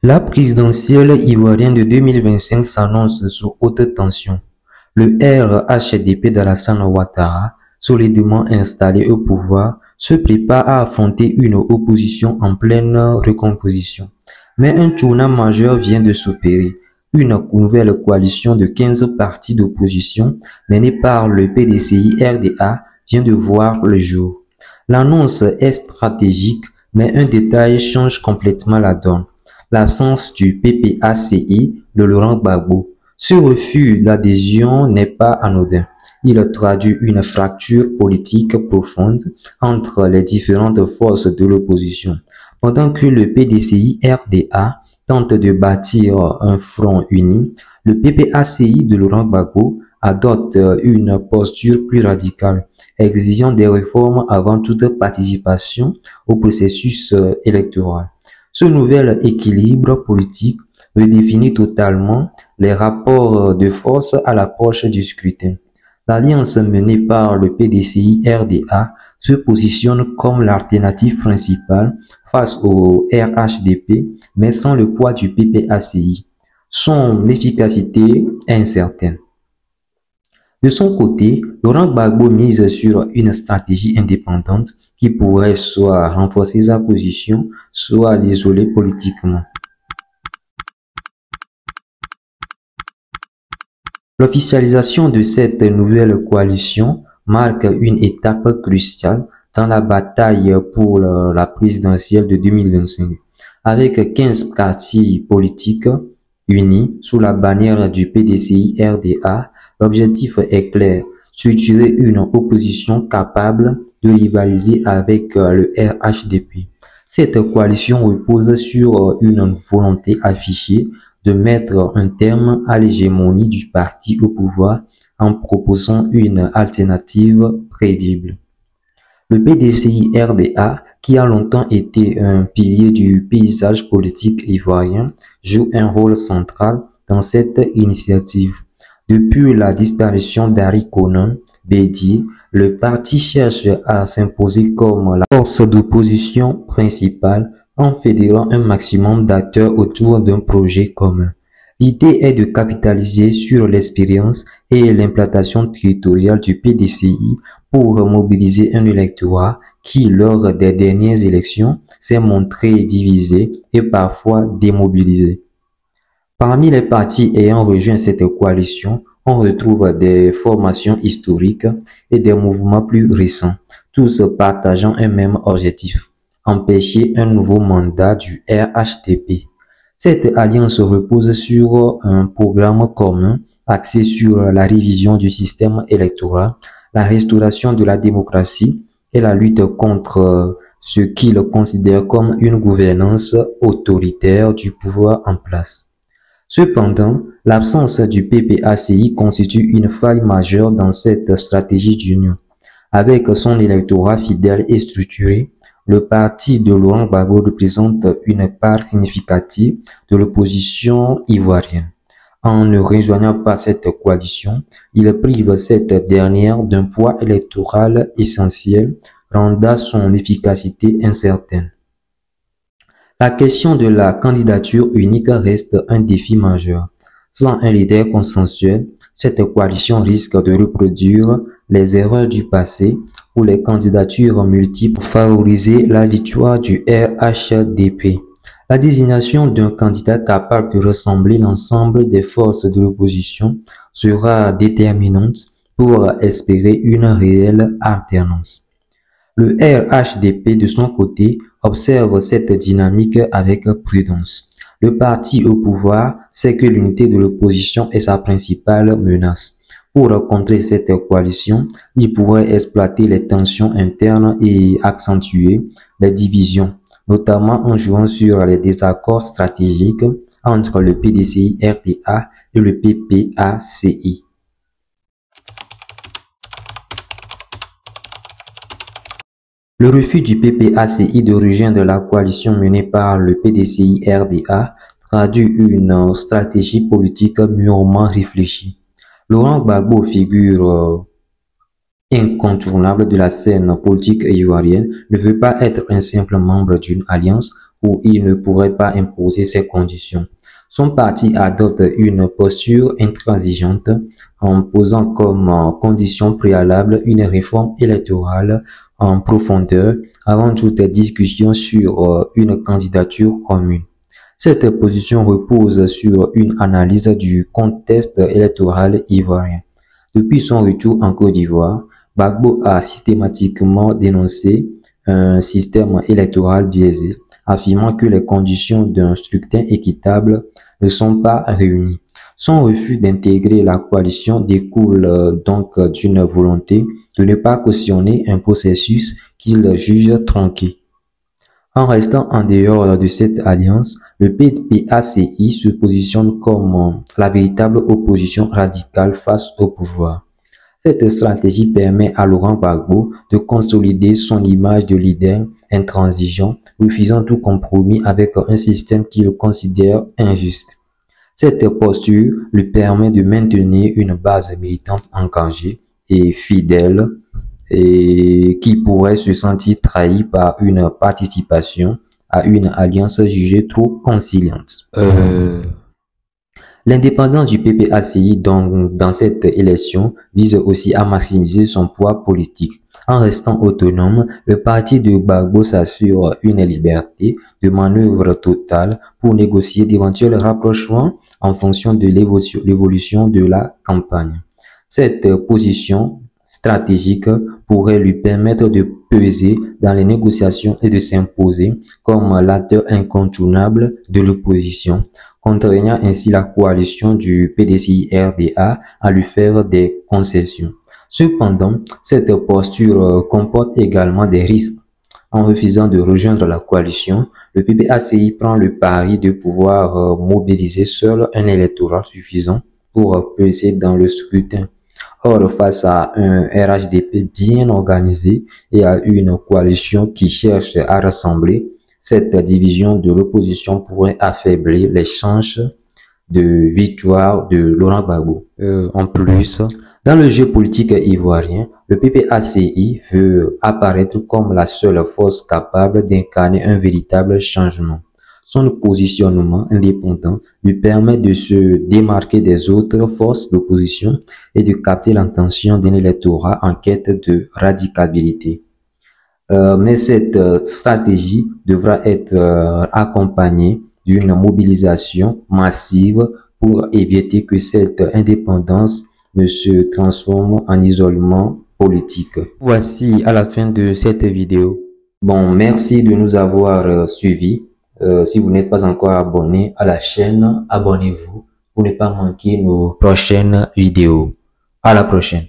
La présidentielle ivoirienne de 2025 s'annonce sous haute tension. Le RHDP d'Alassane Ouattara, solidement installé au pouvoir, se prépare à affronter une opposition en pleine recomposition. Mais un tournant majeur vient de s'opérer. Une nouvelle coalition de 15 partis d'opposition menée par le PDCI-RDA vient de voir le jour. L'annonce est stratégique, mais un détail change complètement la donne: l'absence du PPACI de Laurent Gbagbo. Ce refus d'adhésion n'est pas anodin. Il traduit une fracture politique profonde entre les différentes forces de l'opposition. Pendant que le PDCI-RDA tente de bâtir un front uni, le PPACI de Laurent Gbagbo adopte une posture plus radicale, exigeant des réformes avant toute participation au processus électoral. Ce nouvel équilibre politique redéfinit totalement les rapports de force à l'approche du scrutin. L'alliance menée par le PDCI-RDA se positionne comme l'alternative principale face au RHDP, mais sans le poids du PPACI. Son efficacité est incertaine. De son côté, Laurent Gbagbo mise sur une stratégie indépendante qui pourrait soit renforcer sa position, soit l'isoler politiquement. L'officialisation de cette nouvelle coalition marque une étape cruciale dans la bataille pour la présidentielle de 2025. Avec 15 partis politiques unis sous la bannière du PDCI-RDA, l'objectif est clair: structurer une opposition capable de rivaliser avec le RHDP. Cette coalition repose sur une volonté affichée de mettre un terme à l'hégémonie du parti au pouvoir en proposant une alternative crédible. Le PDCI-RDA, qui a longtemps été un pilier du paysage politique ivoirien, joue un rôle central dans cette initiative. Depuis la disparition d'Harry Konan Bédié, le parti cherche à s'imposer comme la force d'opposition principale en fédérant un maximum d'acteurs autour d'un projet commun. L'idée est de capitaliser sur l'expérience et l'implantation territoriale du PDCI pour mobiliser un électorat qui, lors des dernières élections, s'est montré divisé et parfois démobilisé. Parmi les partis ayant rejoint cette coalition, on retrouve des formations historiques et des mouvements plus récents, tous partageant un même objectif: empêcher un nouveau mandat du RHDP. Cette alliance repose sur un programme commun axé sur la révision du système électoral, la restauration de la démocratie et la lutte contre ce qu'ils considèrent comme une gouvernance autoritaire du pouvoir en place. Cependant, l'absence du PPACI constitue une faille majeure dans cette stratégie d'union. Avec son électorat fidèle et structuré, le parti de Laurent Gbagbo représente une part significative de l'opposition ivoirienne. En ne rejoignant pas cette coalition, il prive cette dernière d'un poids électoral essentiel, rendant son efficacité incertaine. La question de la candidature unique reste un défi majeur. Sans un leader consensuel, cette coalition risque de reproduire les erreurs du passé où les candidatures multiples pour favoriser la victoire du RHDP. La désignation d'un candidat capable de rassembler l'ensemble des forces de l'opposition sera déterminante pour espérer une réelle alternance. Le RHDP, de son côté, observe cette dynamique avec prudence. Le parti au pouvoir sait que l'unité de l'opposition est sa principale menace. Pour contrer cette coalition, il pourrait exploiter les tensions internes et accentuer les divisions, notamment en jouant sur les désaccords stratégiques entre le PDCI-RDA et le PPACI. Le refus du PPACI de rejoindre la coalition menée par le PDCI-RDA traduit une stratégie politique mûrement réfléchie. Laurent Gbagbo, figure incontournable de la scène politique ivoirienne, ne veut pas être un simple membre d'une alliance où il ne pourrait pas imposer ses conditions. Son parti adopte une posture intransigeante en posant comme condition préalable une réforme électorale en profondeur avant toute discussion sur une candidature commune. Cette position repose sur une analyse du contexte électoral ivoirien. Depuis son retour en Côte d'Ivoire, Gbagbo a systématiquement dénoncé un système électoral biaisé, affirmant que les conditions d'un scrutin équitable ne sont pas réunies. Son refus d'intégrer la coalition découle donc d'une volonté de ne pas cautionner un processus qu'il juge tronqué. En restant en dehors de cette alliance, le PPACI se positionne comme la véritable opposition radicale face au pouvoir. Cette stratégie permet à Laurent Gbagbo de consolider son image de leader intransigeant, refusant tout compromis avec un système qu'il considère injuste. Cette posture lui permet de maintenir une base militante engagée et fidèle et qui pourrait se sentir trahi par une participation à une alliance jugée trop conciliante. L'indépendance du PPACI dans cette élection vise aussi à maximiser son poids politique. En restant autonome, le parti de Gbagbo s'assure une liberté de manœuvre totale pour négocier d'éventuels rapprochements en fonction de l'évolution de la campagne. Cette position stratégique pourrait lui permettre de peser dans les négociations et de s'imposer comme l'acteur incontournable de l'opposition, contraignant ainsi la coalition du PDCI-RDA à lui faire des concessions. Cependant, cette posture comporte également des risques. En refusant de rejoindre la coalition, le PPACI prend le pari de pouvoir mobiliser seul un électorat suffisant pour peser dans le scrutin. Or, face à un RHDP bien organisé et à une coalition qui cherche à rassembler, cette division de l'opposition pourrait affaiblir les chances de victoire de Laurent Gbagbo. En plus, dans le jeu politique ivoirien, le PPACI veut apparaître comme la seule force capable d'incarner un véritable changement. Son positionnement indépendant lui permet de se démarquer des autres forces d'opposition et de capter l'attention d'un électorat en quête de radicalité. Mais cette stratégie devra être accompagnée d'une mobilisation massive pour éviter que cette indépendance ne se transforme en isolement politique. Voici à la fin de cette vidéo. Bon, merci de nous avoir suivis. Si vous n'êtes pas encore abonné à la chaîne, abonnez-vous pour ne pas manquer nos prochaines vidéos. À la prochaine.